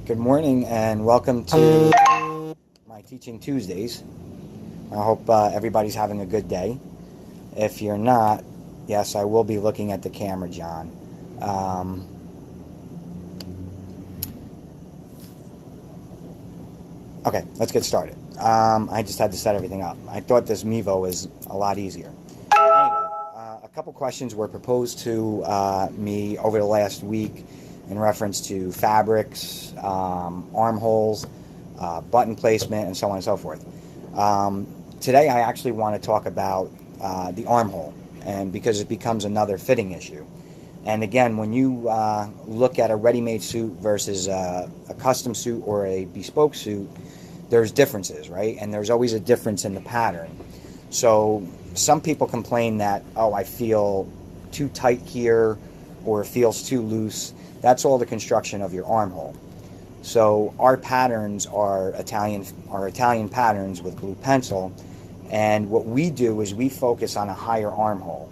Good morning and welcome to my Teaching Tuesdays. I hope everybody's having a good day. If you're not, yes, I will be looking at the camera, John. Um, okay, let's get started. I just had to set everything up. I thought this Mevo was a lot easier. Anyway, a couple questions were proposed to me over the last week in reference to fabrics, armholes, button placement, and so on and so forth. Today, I actually want to talk about the armhole, and because it becomes another fitting issue. And again, when you look at a ready-made suit versus a custom suit or a bespoke suit, there's differences, right? And there's always a difference in the pattern. So some people complain that, oh, I feel too tight here or it feels too loose. That's all the construction of your armhole. So our patterns are Italian patterns with blue pencil, and what we do is we focus on a higher armhole.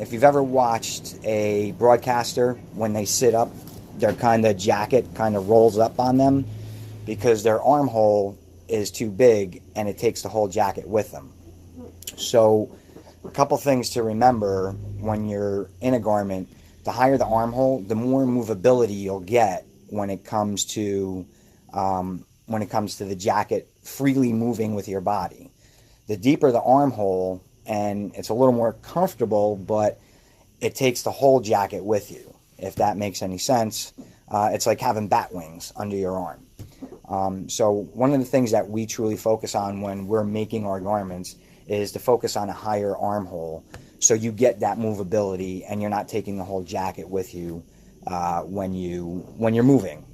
If you've ever watched a broadcaster, when they sit up, their kind of jacket kind of rolls up on them because their armhole is too big and it takes the whole jacket with them. So a couple things to remember when you're in a garment: the higher the armhole, the more movability you'll get when it comes to the jacket freely moving with your body. The deeper the armhole, and it's a little more comfortable, but it takes the whole jacket with you, if that makes any sense. It's like having bat wings under your arm. So one of the things that we truly focus on when we're making our garments is to focus on a higher armhole, so you get that movability and you're not taking the whole jacket with you when you're moving.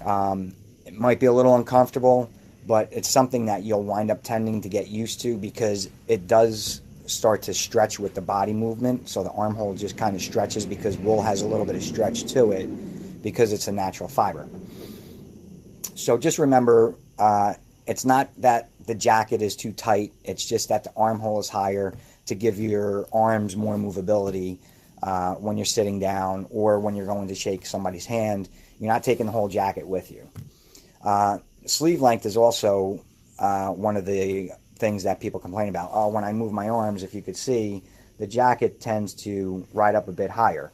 It might be a little uncomfortable, but it's something that you'll wind up tending to get used to because it does start to stretch with the body movement. So the armhole just kind of stretches because wool has a little bit of stretch to it because it's a natural fiber. So just remember, it's not that the jacket is too tight. It's just that the armhole is higher to give your arms more movability when you're sitting down or when you're going to shake somebody's hand. You're not taking the whole jacket with you. Sleeve length is also one of the things that people complain about. Oh, when I move my arms, if you could see, the jacket tends to ride up a bit higher.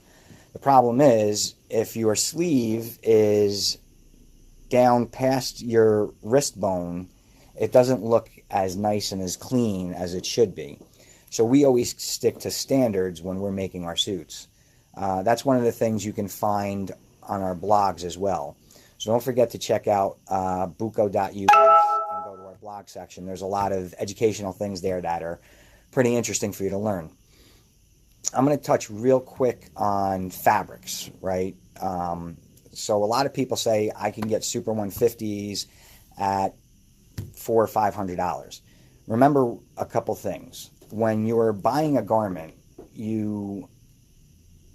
The problem is, if your sleeve is down past your wrist bone, it doesn't look as nice and as clean as it should be. So we always stick to standards when we're making our suits. That's one of the things you can find on our blogs as well. So don't forget to check out buco.us and go to our blog section. There's a lot of educational things there that are pretty interesting for you to learn. I'm going to touch real quick on fabrics, right? So a lot of people say I can get Super 150s at $400 or $500. Remember a couple things. When you're buying a garment, you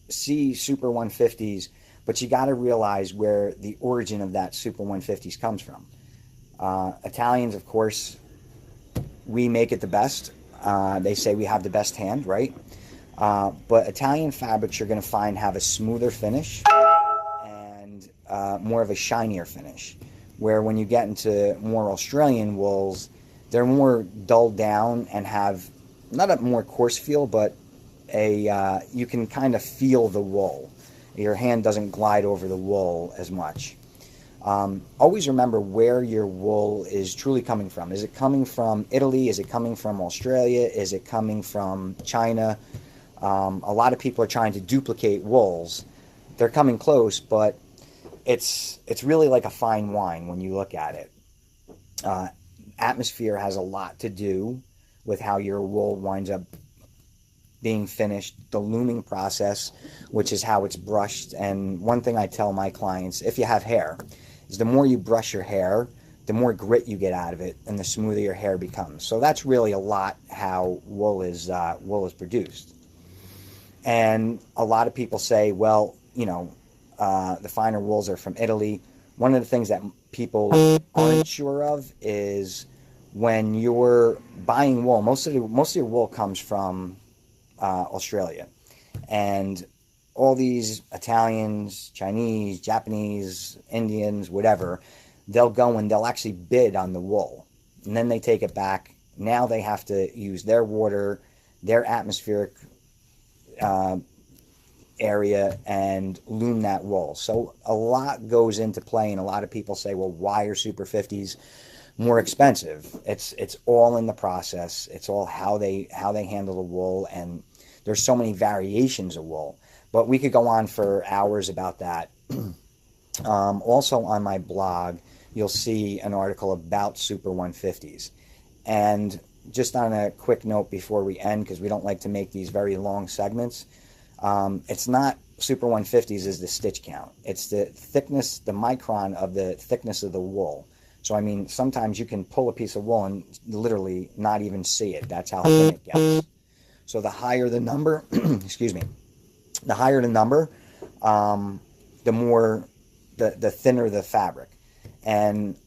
see Super 150s, but you got to realize where the origin of that Super 150s comes from. Italians, of course, we make it the best. They say we have the best hand, right? But Italian fabrics you're going to find have a smoother finish and more of a shinier finish. Where when you get into more Australian wools, they're more dulled down and have not a more coarse feel, but you can kind of feel the wool. Your hand doesn't glide over the wool as much. Always remember where your wool is truly coming from. Is it coming from Italy? Is it coming from Australia? Is it coming from China? A lot of people are trying to duplicate wools. They're coming close, but it's really like a fine wine when you look at it. Atmosphere has a lot to do with how your wool winds up being finished, the looming process, which is how it's brushed. And one thing I tell my clients, if you have hair, is the more you brush your hair, the more grit you get out of it and the smoother your hair becomes. So that's really a lot how wool is produced. And a lot of people say, well, the finer wools are from Italy. One of the things that people aren't sure of is when you're buying wool, most of your wool comes from Australia. And all these Italians, Chinese, Japanese, Indians, whatever, they'll go and they'll actually bid on the wool. And then they take it back. Now they have to use their water, their atmospheric area, and loom that wool. So a lot goes into play, and a lot of people say, well, why are Super 50s more expensive? It's all in the process. It's all how they handle the wool, and there's so many variations of wool. But we could go on for hours about that. Also on my blog, you'll see an article about Super 150s. And just on a quick note before we end, because we don't like to make these very long segments, it's not Super 150s is the stitch count. It's the thickness, the micron of the thickness of the wool. So, I mean, sometimes you can pull a piece of wool and literally not even see it. That's how thin it gets. So the higher the number, excuse me, the higher the number, the more, the thinner the fabric. And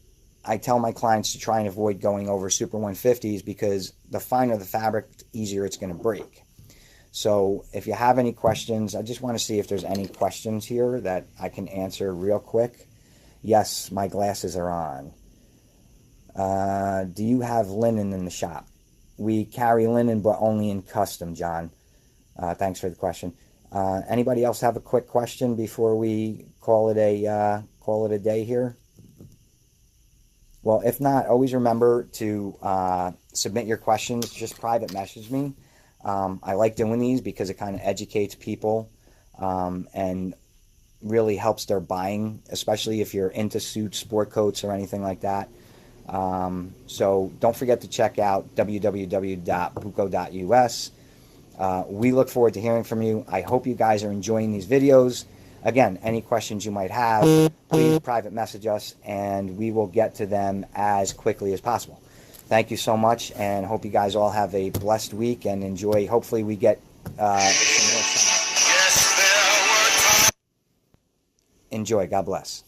I tell my clients to try and avoid going over Super 150s because the finer the fabric, the easier it's going to break. So if you have any questions, I just want to see if there's any questions here that I can answer real quick. Yes, my glasses are on. Do you have linen in the shop? We carry linen, but only in custom, John. Thanks for the question. Anybody else have a quick question before we call it a day here? Well, if not, always remember to submit your questions. Just private message me. I like doing these because it kind of educates people and really helps their buying, especially if you're into suits, sport coats, or anything like that. So don't forget to check out www.buco.us. We look forward to hearing from you. I hope you guys are enjoying these videos. Again, any questions you might have, please private message us, and we will get to them as quickly as possible. Thank you so much, and hope you guys all have a blessed week and enjoy. Hopefully we get some more time. Enjoy. God bless.